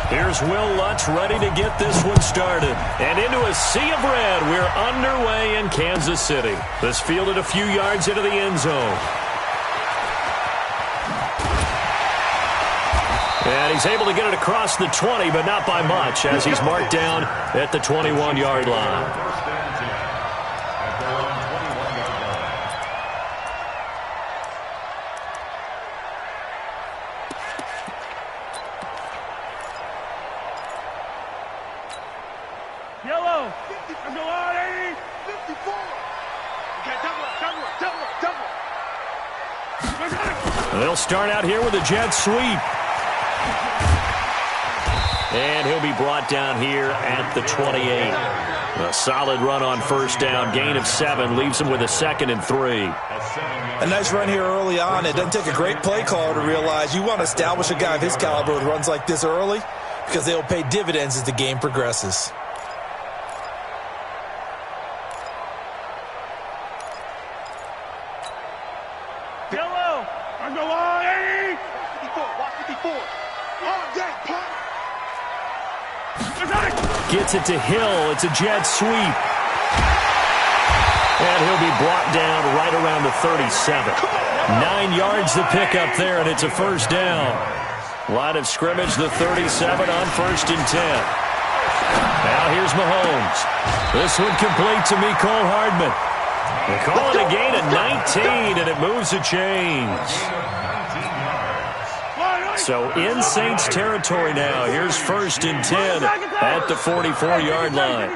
Here's Will Lutz ready to get this one started. And into a sea of red, we're underway in Kansas City. This fielded a few yards into the end zone. And he's able to get it across the 20, but not by much, as he's marked down at the 21-yard line. Yellow. 54. Okay, double. They'll start out here with a jet sweep. And he'll be brought down here at the 28. A solid run on first down. Gain of 7 leaves him with a 2nd and 3. A nice run here early on. It doesn't take a great play caller to realize you want to establish a guy of his caliber with runs like this early, because they'll pay dividends as the game progresses. Yellow. On the line. 54. Watch 54. On deck. Punt. Gets it to Hill. It's a jet sweep. And he'll be brought down right around the 37. 9 yards to pick up there, and it's a first down. Line of scrimmage, the 37 on 1st and 10. Now here's Mahomes. This one complete to Mecole Hardman. They call it a gain of 19, and it moves the chains. So in Saints territory now. Here's 1st and 10 at the 44-yard line.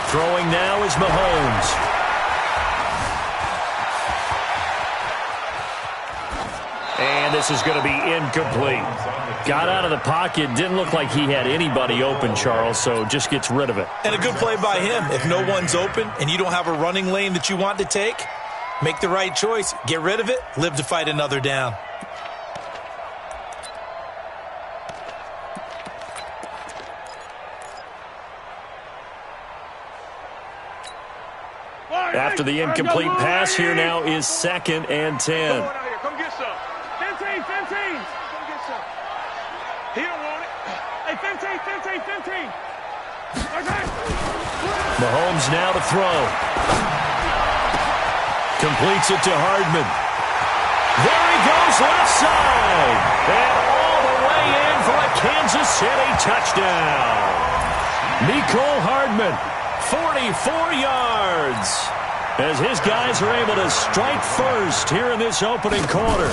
Throwing now is Mahomes. And this is going to be incomplete. Got out of the pocket. Didn't look like he had anybody open, Charles, so just gets rid of it. And a good play by him. If no one's open and you don't have a running lane that you want to take, make the right choice. Get rid of it. Live to fight another down. After the incomplete pass, here now is 2nd and 10. Come get some. 15. He don't want it. Hey, 15. Mahomes now to throw. Completes it to Hardman. There he goes, left side. And all the way in for a Kansas City touchdown. Mecole Hardman, 44 yards. As his guys are able to strike first here in this opening quarter.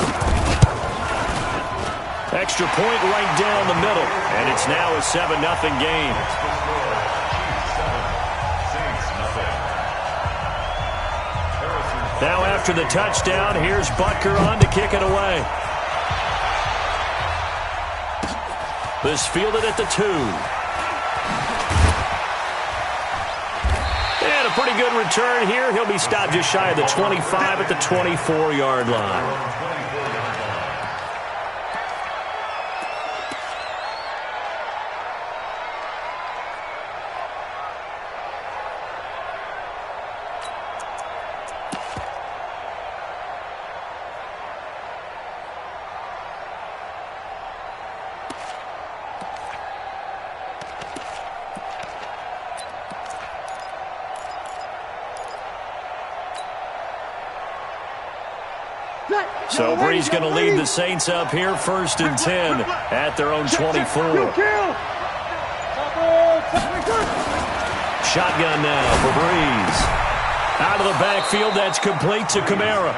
Extra point right down the middle, and it's now a 7-0 game. Now after the touchdown, here's Butker on to kick it away. This fielded at the 2. And a pretty good return here. He'll be stopped just shy of the 25 at the 24-yard line. So Bree's going to lead the Saints up here, 1st and 10 at their own 24. Shotgun now for Breeze. Out of the backfield, that's complete to Kamara.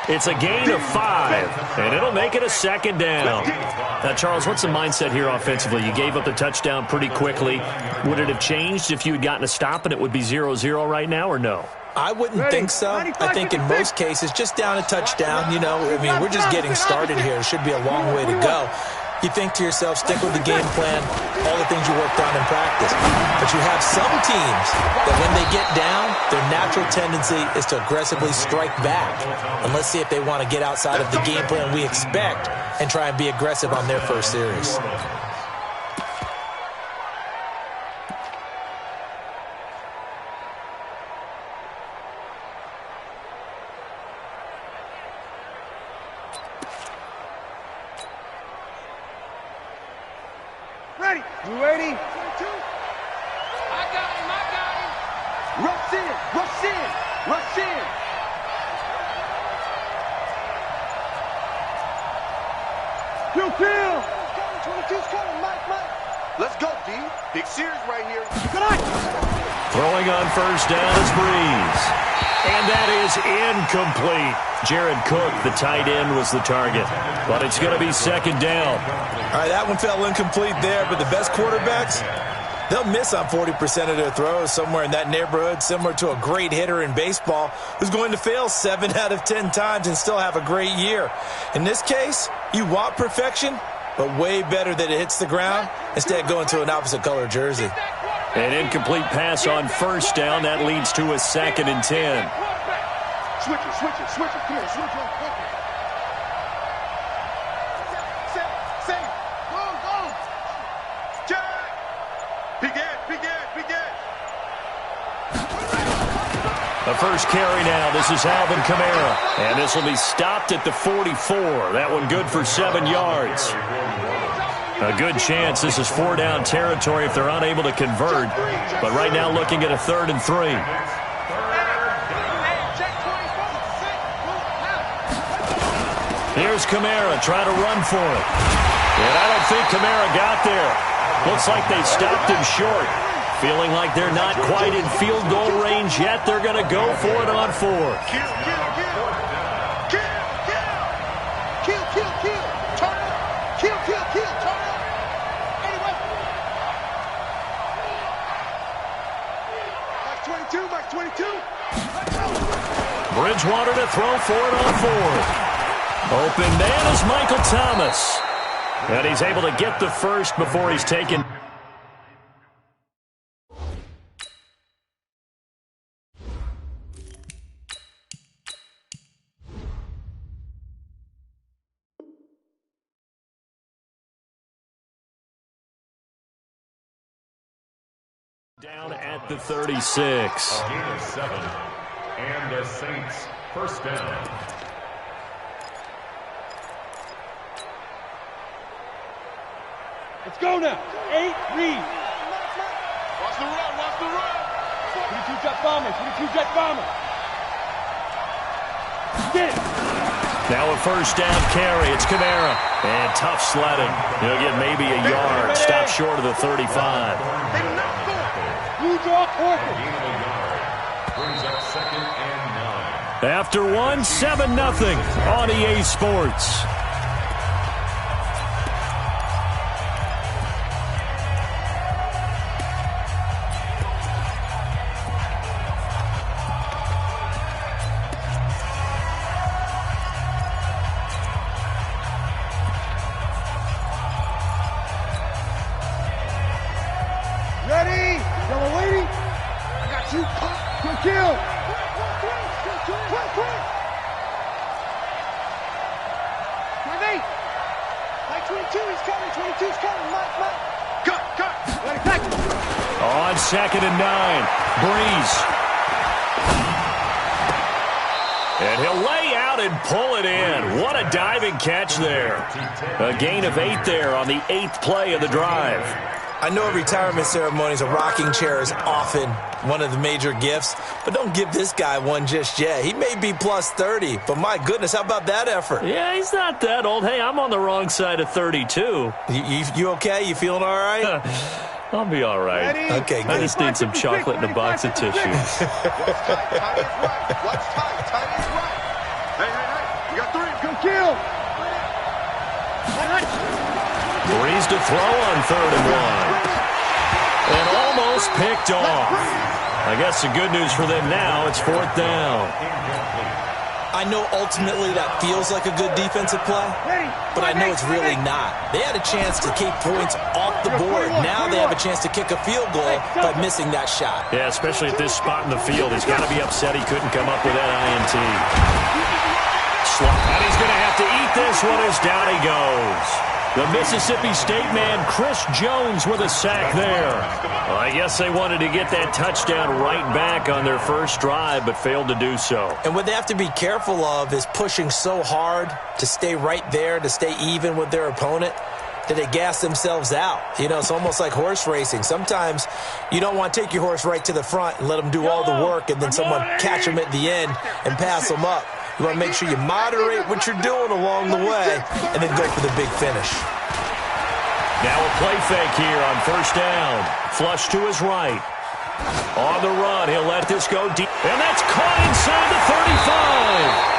It's a gain of 5, and it'll make it a 2nd down. Now, Charles, what's the mindset here offensively? You gave up the touchdown pretty quickly. Would it have changed if you had gotten a stop and it would be 0-0 right now, or no? I wouldn't think so. I think in most cases, just down a touchdown, we're just getting started here. It should be a long way to go. You think to yourself, stick with the game plan, all the things you worked on in practice. But you have some teams that when they get down, their natural tendency is to aggressively strike back. And let's see if they want to get outside of the game plan we expect and try and be aggressive on their first series. You ready? I got him. Rush in, rush in, rush in. Kill. 22's coming, Mike. Let's go, D. Big series right here. Good night. Throwing on first down is Breeze. And that is incomplete. Jared Cook, the tight end, was the target. But it's going to be second down. All right, that one fell incomplete there, but the best quarterbacks, they'll miss on 40% of their throws, somewhere in that neighborhood, similar to a great hitter in baseball who's going to fail 7 out of 10 times and still have a great year. In this case, you want perfection, but way better that it hits the ground instead of going to an opposite color jersey. An incomplete pass on first down. That leads to a 2nd and 10. Switch it. Come here, switch it. Say. Go. Jack. Begin. The first carry now. This is Alvin Kamara. And this will be stopped at the 44. That one good for 7 yards. A good chance this is 4-down territory if they're unable to convert. But right now looking at a 3rd and 3. Here's Kamara trying to run for it. And I don't think Kamara got there. Looks like they stopped him short. Feeling like they're not quite in field goal range yet. They're going to go for it on 4. Kill. Turn up. Kill. Turn up. Anyway. Max 22. Bridgewater to throw for it on 4th. Open man is Michael Thomas. And he's able to get the first before he's taken. Down at the 36. Gain of 7. And the Saints first down. Let's go now. 8, read. Watch the run. 22 jet bomber. Get it. Now a first down carry. It's Kamara. And tough sledding. He'll get maybe a yard. Stop short of the 35. You draw corker. Brings up 2nd and 9. After 1, 7-0 on EA Sports. Ready? Y'all waiting? I got you. Go kill. Quick. 28. Like 22, he's coming. 22's coming. Mike. Cut. Let it catch. On 2nd and 9. Breeze. And he'll lay out and pull it in. What a diving catch there. A gain of 8 there on the 8th play of the drive. I know at retirement ceremonies, a rocking chair is often one of the major gifts, but don't give this guy one just yet. He may be plus 30, but my goodness, how about that effort? Yeah, he's not that old. Hey, I'm on the wrong side of 32. You okay? You feeling all right? I'll be all right. Ready? Okay, I good. just need some chocolate and a box of tissues. What's tight? Tight is right. Hey. You got 3. Go kill. Breeze to throw on 3rd and 1. And almost picked off. I guess the good news for them now, it's 4th down. I know ultimately that feels like a good defensive play, but I know it's really not. They had a chance to keep points off the board. Now they have a chance to kick a field goal by missing that shot. Yeah, especially at this spot in the field. He's got to be upset he couldn't come up with that INT. And he's going to have to eat this one as down he goes. The Mississippi State man, Chris Jones, with a sack there. Well, I guess they wanted to get that touchdown right back on their first drive, but failed to do so. And what they have to be careful of is pushing so hard to stay right there, to stay even with their opponent. that they gas themselves out. You know, it's almost like horse racing. Sometimes you don't want to take your horse right to the front and let them do all the work and then someone catch them at the end and pass them up. You want to make sure you moderate what you're doing along the way and then go for the big finish. Now a play fake here on first down. Flush to his right. On the run, he'll let this go deep. And that's caught inside the 35.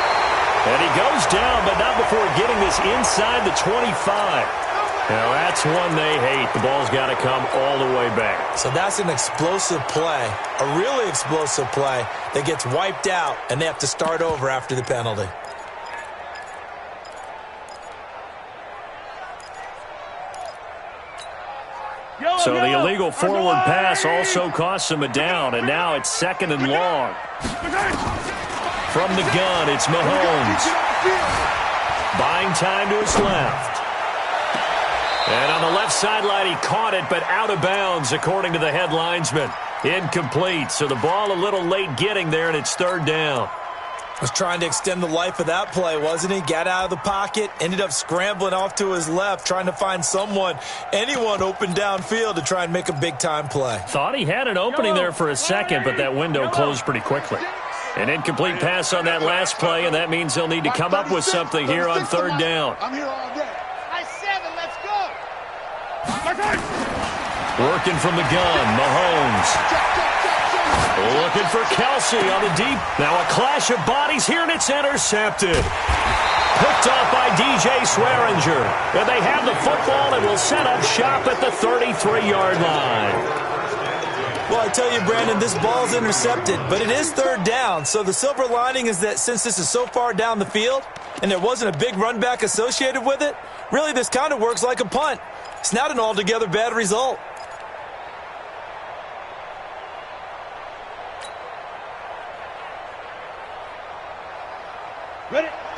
And he goes down, but not before getting this inside the 25. Now that's one they hate. The ball's got to come all the way back. So that's an explosive play, a really explosive play that gets wiped out, and they have to start over after the penalty. So the illegal forward pass also costs him a down, and now it's 2nd and long. From the gun, it's Mahomes. Buying time to his left. And on the left sideline, he caught it, but out of bounds, according to the head linesman. Incomplete, so the ball a little late getting there, and it's 3rd down. Was trying to extend the life of that play, wasn't he? Got out of the pocket, ended up scrambling off to his left, trying to find anyone open downfield to try and make a big-time play. Thought he had an opening there for a second, but that window closed pretty quickly. An incomplete pass on that last play, and that means they'll need to come up with something here on 3rd down. I'm here all day. High 7, let's go. Working from the gun, Mahomes. Looking for Kelsey on the deep. Now a clash of bodies here, and it's intercepted. Picked off by DJ Swearinger. And they have the football and will set up shop at the 33-yard line. Well, I tell you, Brandon, this ball's intercepted, but it is 3rd down. So the silver lining is that since this is so far down the field and there wasn't a big run back associated with it, really this kind of works like a punt. It's not an altogether bad result.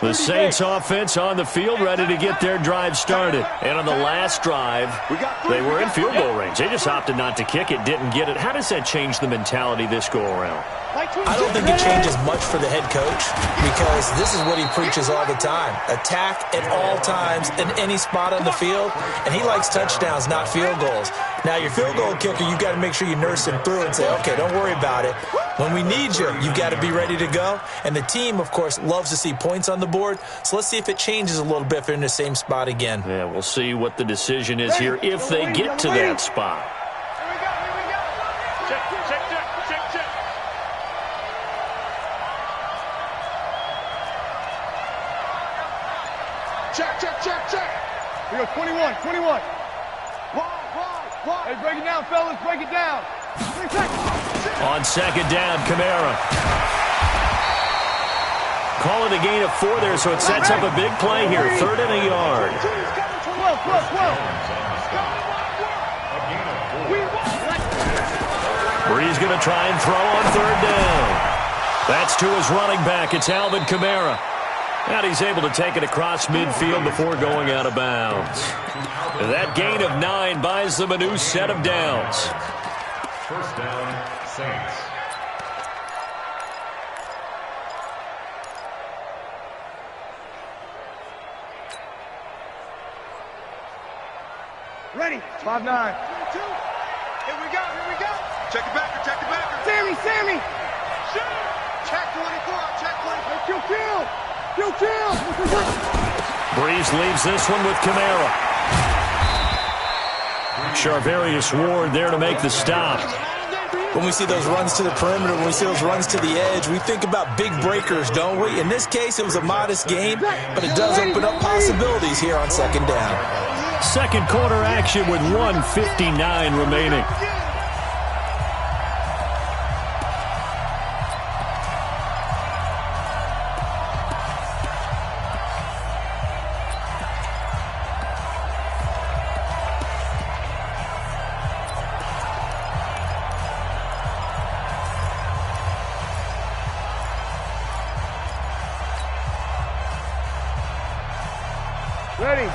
The Saints offense on the field, ready to get their drive started. And on the last drive, they were in field goal range. They just opted not to kick it, didn't get it. How does that change the mentality this go-around? I don't think it changes much for the head coach because this is what he preaches all the time. Attack at all times in any spot on the field, and he likes touchdowns, not field goals. Now, your field goal kicker, you've got to make sure you nurse him through and say, okay, don't worry about it. When we need you, you've got to be ready to go. And the team, of course, loves to see points on the board. So let's see if it changes a little bit if they're in the same spot again. Yeah, we'll see what the decision is here if they get to that spot. Check. We go 21. Hey, break it down, fellas. Break it down. On 2nd down, Kamara. Call it a gain of 4 there, so it sets up a big play here. 3rd and a yard. 12. Bree's going to try and throw on 3rd down. That's to his running back. It's Alvin Kamara. And he's able to take it across midfield before going out of bounds. That gain of 9 buys them a new set of downs. 1st down, Saints. Ready. 5-9. Here we go. Check it back. Sammy. Shoot. Check 24. Kill. Breeze leaves this one with Kamara. Charvarius Ward there to make the stop. When we see those runs to the perimeter, when we see those runs to the edge, we think about big breakers, don't we? In this case, it was a modest game, but it does open up possibilities here on 2nd down. Second quarter action with 1:59 remaining. Ready.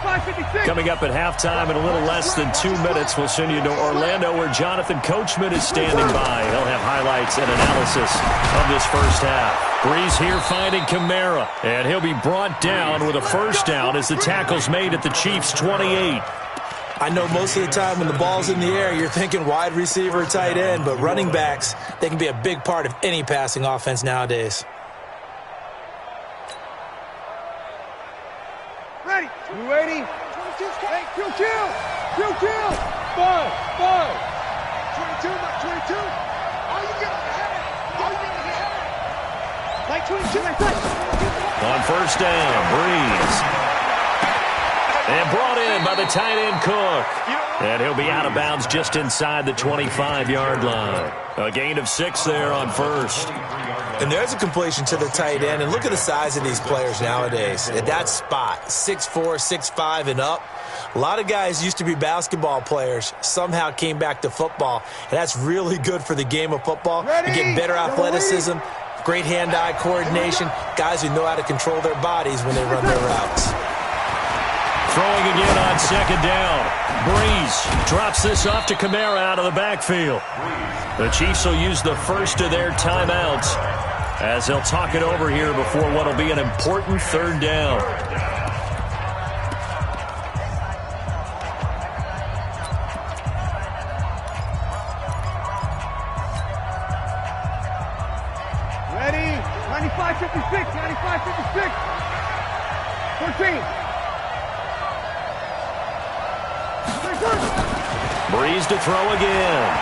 95-56. Coming up at halftime in a little less than 2 minutes, we'll send you to Orlando where Jonathan Coachman is standing by. He'll have highlights and analysis of this first half. Breeze here finding Kamara, and he'll be brought down with a first down as the tackle's made at the Chiefs' 28. I know most of the time when the ball's in the air, you're thinking wide receiver, tight end, but running backs, they can be a big part of any passing offense nowadays. Ready. You ready? 22. Hey, kill. 5. 22, Mike 22. All you get Mike 22, On first down, Breeze. And brought in by the tight end Cook. And he'll be out of bounds just inside the 25-yard line. A gain of 6 there on first. And there's a completion to the tight end. And look at the size of these players nowadays. At that spot, 6'4", 6'5", and up. A lot of guys used to be basketball players, somehow came back to football. And that's really good for the game of football. You get better athleticism, great hand-eye coordination, guys who know how to control their bodies when they run their routes. Throwing again on second down. Breeze drops this off to Kamara out of the backfield. The Chiefs will use the first of their timeouts as they'll talk it over here before what will be an important third down. Ready. 95-56. 14. Breeze to throw again.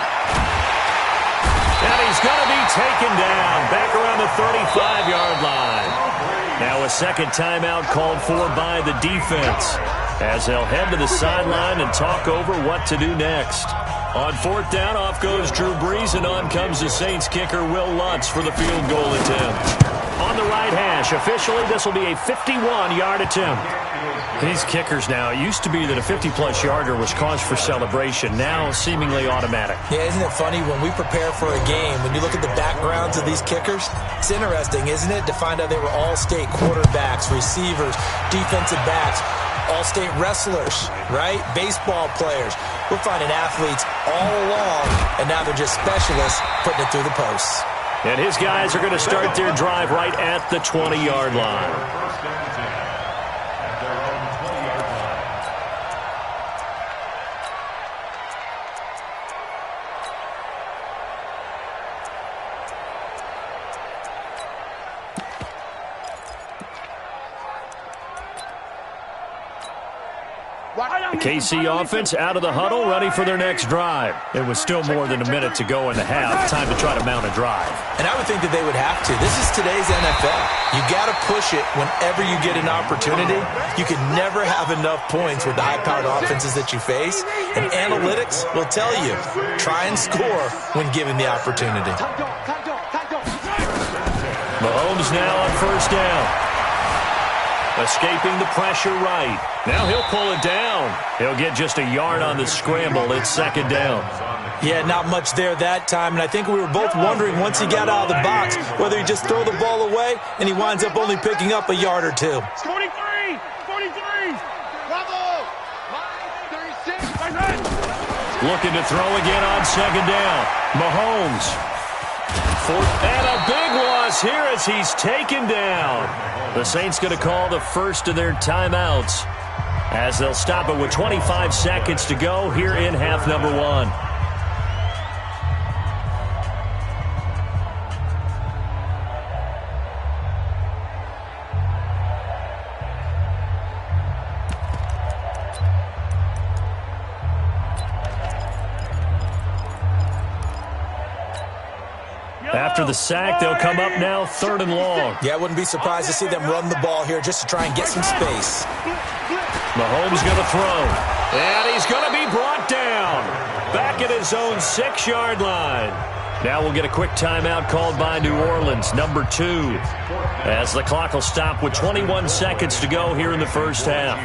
And he's going to be taken down back around the 35-yard line. Now a second timeout called for by the defense as they'll head to the sideline and talk over what to do next. On fourth down, off goes Drew Brees, and on comes the Saints kicker Will Lutz for the field goal attempt. On the right hash, officially this will be a 51-yard attempt. These kickers now, it used to be that a 50-plus yarder was cause for celebration, now seemingly automatic. Yeah, isn't it funny when we prepare for a game, when you look at the backgrounds of these kickers, it's interesting, isn't it, to find out they were all-state quarterbacks, receivers, defensive backs, all-state wrestlers, right? Baseball players. We're finding athletes all along, and now they're just specialists putting it through the posts. And his guys are going to start their drive right at the 20-yard line. The KC offense out of the huddle, ready for their next drive. It was still more than a minute to go in the half. Time to try to mount a drive. And I would think that they would have to. This is today's NFL. You got to push it whenever you get an opportunity. You can never have enough points with the high-powered offenses that you face. And analytics will tell you, try and score when given the opportunity. Mahomes now on first down. Escaping the pressure right. Now he'll pull it down. He'll get just a yard on the scramble. It's second down. Yeah, not much there that time. And I think we were both wondering once he got out of the box whether he just throw the ball away and he winds up only picking up a yard or two. 43. Bravo. 36. Looking to throw again on second down. Mahomes. And a big loss here as he's taken down. The Saints going to call the first of their timeouts as they'll stop it with 25 seconds to go here in half number one. After the sack, they'll come up now third and long. Yeah, I wouldn't be surprised to see them run the ball here just to try and get some space. Mahomes going to throw. And he's going to be brought down. Back at his own 6-yard line. Now we'll get a quick timeout called by New Orleans, number 2. As the clock will stop with 21 seconds to go here in the first half.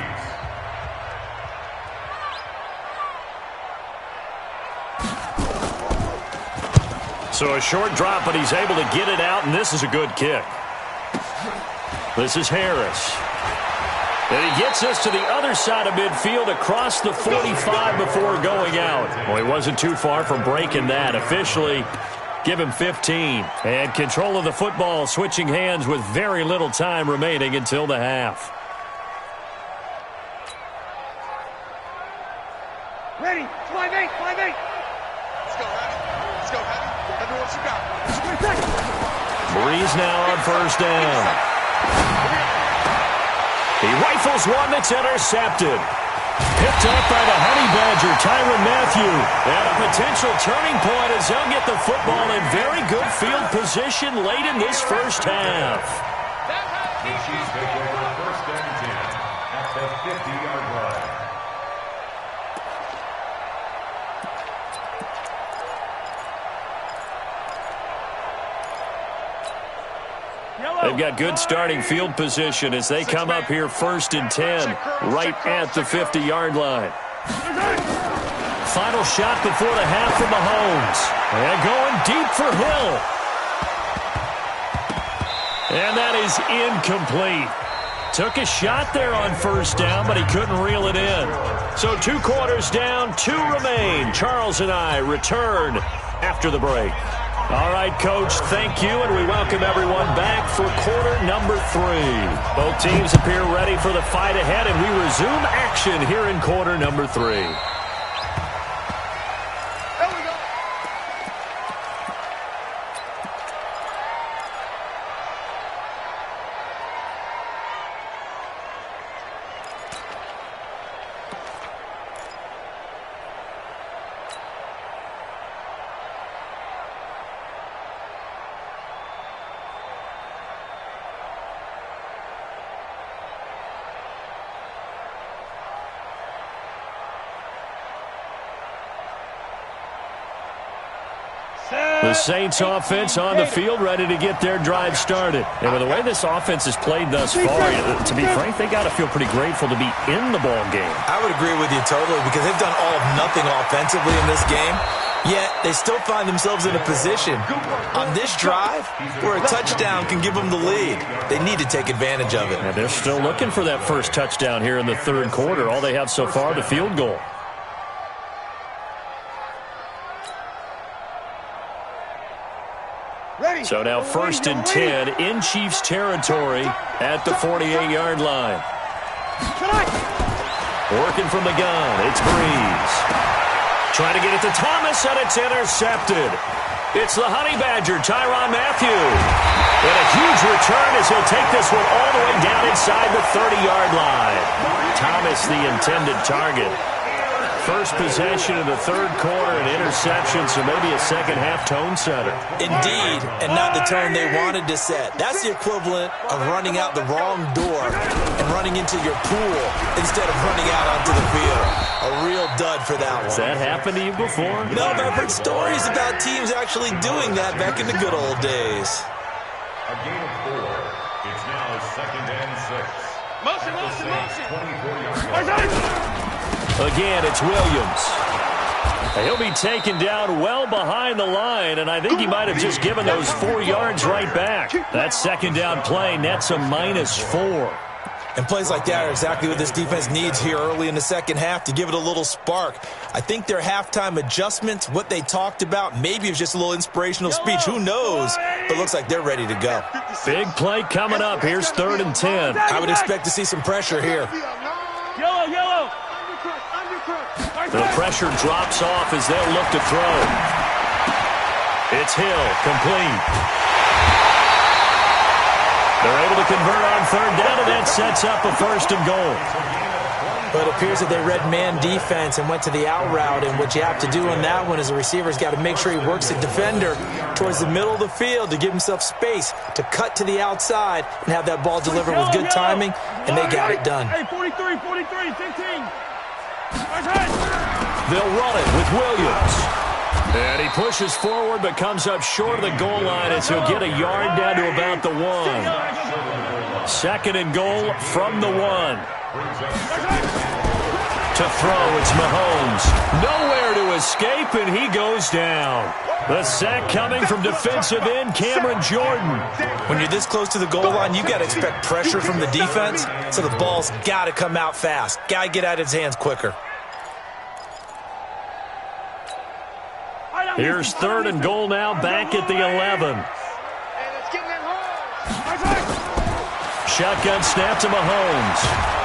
So a short drop, but he's able to get it out, and this is a good kick. This is Harris. And he gets us to the other side of midfield across the 45 before going out. Well, he wasn't too far from breaking that. Officially, give him 15. And control of the football, switching hands with very little time remaining until the half. Ready, 5-8, 5-8. Let's go, Hattie. Let's go, Hattie. Let me know what you got. Breeze now on first down. He rifles one that's intercepted. Picked up by the Honey Badger, Tyrann Mathieu. And a potential turning point as they'll get the football in very good field position late in this first half. The Chiefs take over first and 10 at the 50-yard line. They've got good starting field position as they come up here first and 10, right at the 50-yard line. Final shot before the half from Mahomes. And going deep for Hill. And that is incomplete. Took a shot there on first down, but he couldn't reel it in. So 2 quarters down, 2 remain. Charles and I return after the break. All right, Coach, thank you, and we welcome everyone back for quarter number 3. Both teams appear ready for the fight ahead, and we resume action here in quarter number 3. The Saints offense on the field, ready to get their drive started. And with the way this offense has played thus far, to be frank, they got to feel pretty grateful to be in the ball game. I would agree with you totally because they've done all of nothing offensively in this game, yet they still find themselves in a position on this drive where a touchdown can give them the lead. They need to take advantage of it. And they're still looking for that first touchdown here in the third quarter. All they have so far, the field goal. So now first and 10 in Chiefs territory at the 48-yard line. Working from the gun, it's Breeze. Trying to get it to Thomas, and it's intercepted. It's the Honey Badger, Tyrann Mathieu. And a huge return as he'll take this one all the way down inside the 30-yard line. Thomas, the intended target. First possession of the third quarter, an interception, so maybe a second-half tone setter. Indeed, and not the tone they wanted to set. That's the equivalent of running out the wrong door and running into your pool instead of running out onto the field. A real dud for that one. Has that happened to you before? No, but I've heard stories about teams actually doing that back in the good old days. A gain of 4. It's now second and 6. Motion. 24-yard line. Again, it's Williams. He'll be taken down well behind the line, and I think he might have just given those 4 yards right back. That second down play nets a -4. And plays like that are exactly what this defense needs here early in the second half to give it a little spark. I think their halftime adjustments, what they talked about, maybe it was just a little inspirational speech. Who knows? But it looks like they're ready to go. Big play coming up. Here's 3rd and 10. I would expect to see some pressure here. Yellow. The pressure drops off as they'll look to throw. It's Hill, complete. They're able to convert on 3rd down, and that sets up a 1st and goal. But it appears that they read man defense and went to the out route, and what you have to do on that one is the receiver's got to make sure he works the defender towards the middle of the field to give himself space to cut to the outside and have that ball delivered with good timing, and they got it done. Hey, 43, 15. They'll run it with Williams. And he pushes forward but comes up short of the goal line as he'll get a yard down to about the 1. 2nd and goal from the 1. To throw, it's Mahomes. Nowhere to escape, and he goes down. The sack coming from defensive end Cameron Jordan. When you're this close to the goal line, you've got to expect pressure from the defense, so the ball's got to come out fast. Got to get out of his hands quicker. Here's 3rd and goal now, back at the 11. Shotgun snap to Mahomes.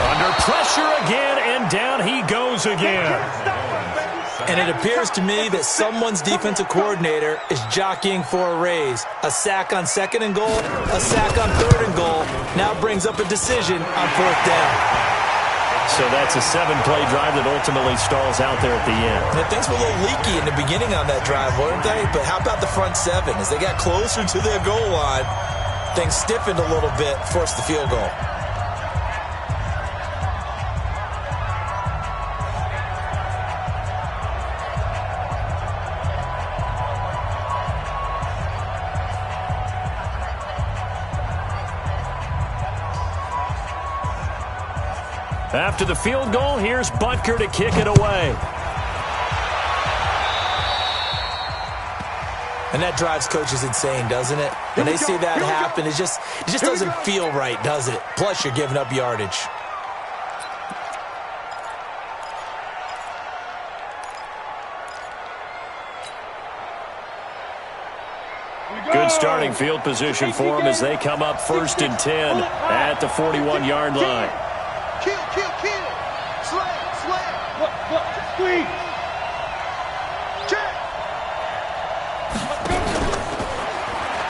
Under pressure again, and down he goes again. And it appears to me that someone's defensive coordinator is jockeying for a raise. A sack on 2nd and goal, a sack on 3rd and goal, now brings up a decision on 4th down. So that's a 7-play drive that ultimately stalls out there at the end. And things were a little leaky in the beginning on that drive, weren't they? But how about the front 7? As they got closer to their goal line, things stiffened a little bit, forced the field goal. After the field goal, here's Butker to kick it away. And that drives coaches insane, doesn't it? When they see that happen, it just doesn't feel right, does it? Plus, you're giving up yardage. Good starting field position for them as they come up 1st and 10 at the 41-yard line. Kill. Slam. Squeeze. Check.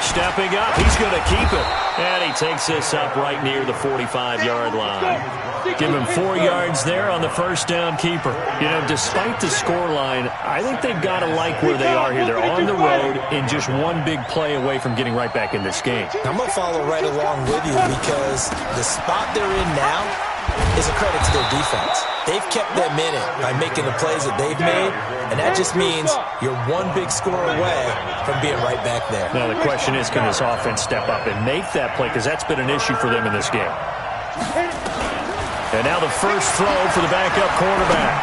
Stepping up, he's going to keep it. And he takes this up right near the 45-yard line. Give him 4 yards there on the 1st down keeper. You know, despite the scoreline, I think they've got to like where they are here. They're on the road and just one big play away from getting right back in this game. I'm going to follow right along with you because the spot they're in now is a credit to their defense. They've kept them in it by making the plays that they've made, and that just means you're one big score away from being right back there. Now the question is, can this offense step up and make that play? Because that's been an issue for them in this game. And now the first throw for the backup quarterback.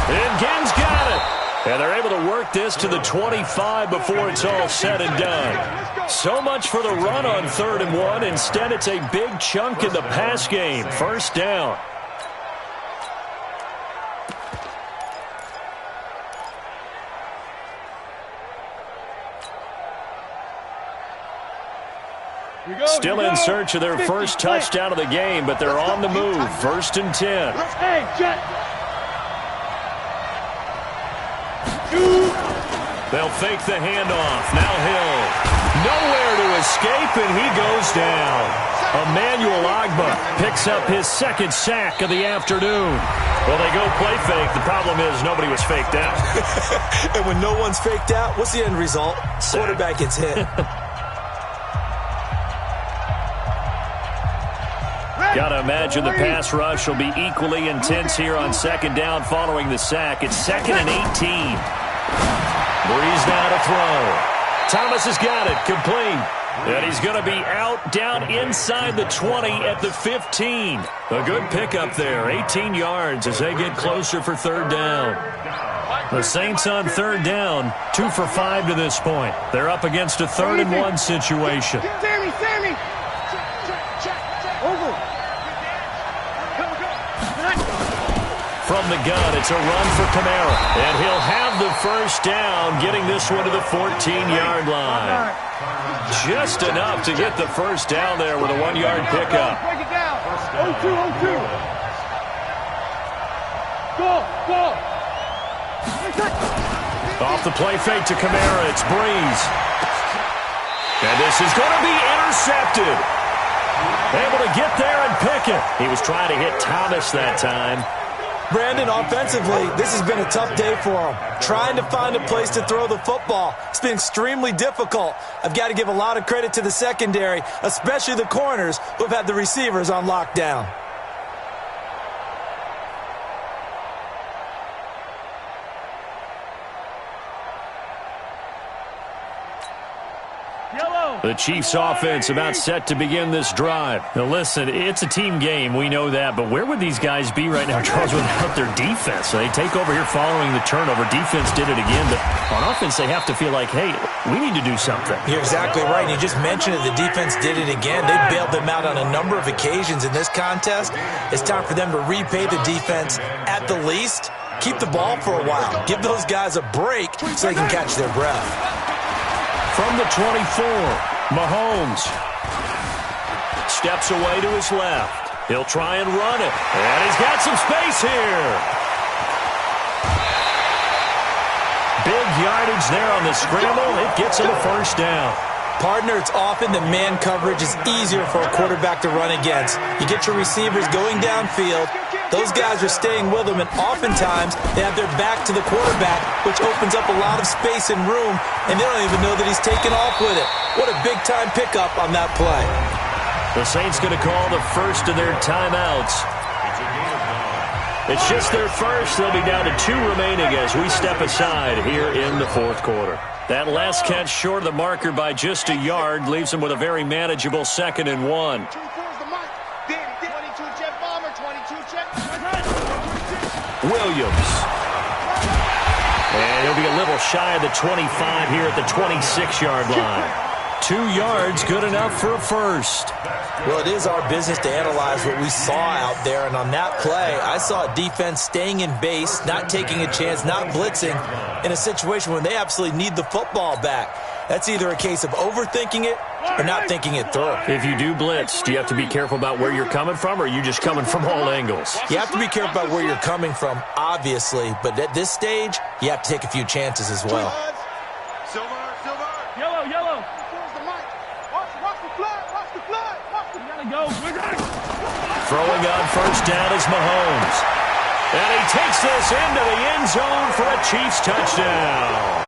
And Genn's got it. And they're able to work this to the 25 before it's all said and done. So much for the run on 3rd and 1. Instead, it's a big chunk in the pass game. 1st down. Still in search of their first touchdown of the game, but they're on the move. 1st and 10. They'll fake the handoff. Now Hill. Nowhere to escape, and he goes down. Emmanuel Ogbah picks up his 2nd sack of the afternoon. Well, they go play fake. The problem is nobody was faked out. And when no one's faked out, what's the end result? Quarterback gets hit. Got to imagine the pass rush will be equally intense here on 2nd down following the sack. It's 2nd and 18. Breeze now to throw. Thomas has got it, complete. And he's going to be out down inside the 20 at the 15. A good pickup there, 18 yards as they get closer for 3rd down. The Saints on 3rd down, 2 for 5 to this point. They're up against a 3rd and 1 situation. Sammy. Over. From the gun, it's a run for Kamara. And he'll have the 1st down, getting this one to the 14-yard line. Just enough to get the 1st down there with a 1-yard pickup. Break it down. 0-2. Go. Off the play fake to Kamara, it's Breeze. And this is going to be intercepted. Able to get there and pick it. He was trying to hit Thomas that time. Brandon, offensively, this has been a tough day for him. Trying to find a place to throw the football. It's been extremely difficult. I've got to give a lot of credit to the secondary, especially the corners who have had the receivers on lockdown. The Chiefs offense about set to begin this drive. Now listen, it's a team game, we know that, but where would these guys be right now, Charles, without their defense? So they take over here following the turnover. Defense did it again, but on offense they have to feel like, hey, we need to do something. You're exactly right. You just mentioned it. The defense did it again. They bailed them out on a number of occasions in this contest. It's time for them to repay the defense at the least. Keep the ball for a while. Give those guys a break so they can catch their breath. From the 24, Mahomes steps away to his left. He'll try and run it. And he's got some space here. Big yardage there on the scramble. It gets him a first down. Partner, it's often that man coverage is easier for a quarterback to run against. You get your receivers going downfield. Those guys are staying with them, and oftentimes they have their back to the quarterback, which opens up a lot of space and room, and they don't even know that he's taken off with it. What a big-time pickup on that play. The Saints going to call the first of their timeouts. It's just their first. They'll be down to 2 remaining as we step aside here in the fourth quarter. That last catch short of the marker by just a yard leaves them with a very manageable 2nd and 1. Williams. And he'll be a little shy of the 25 here at the 26-yard line. 2 yards, good enough for a first. Well, it is our business to analyze what we saw out there, and on that play, I saw a defense staying in base, not taking a chance, not blitzing, in a situation when they absolutely need the football back. That's either a case of overthinking it or not thinking it through. If you do blitz, do you have to be careful about where you're coming from, or are you just coming from all angles? You have to be careful about where you're coming from, obviously, but at this stage, you have to take a few chances as well. Silver. Yellow, yellow. Where's the mic? Watch the flood. We gotta go. Throwing on first down is Mahomes. And he takes this into the end zone for a Chiefs touchdown.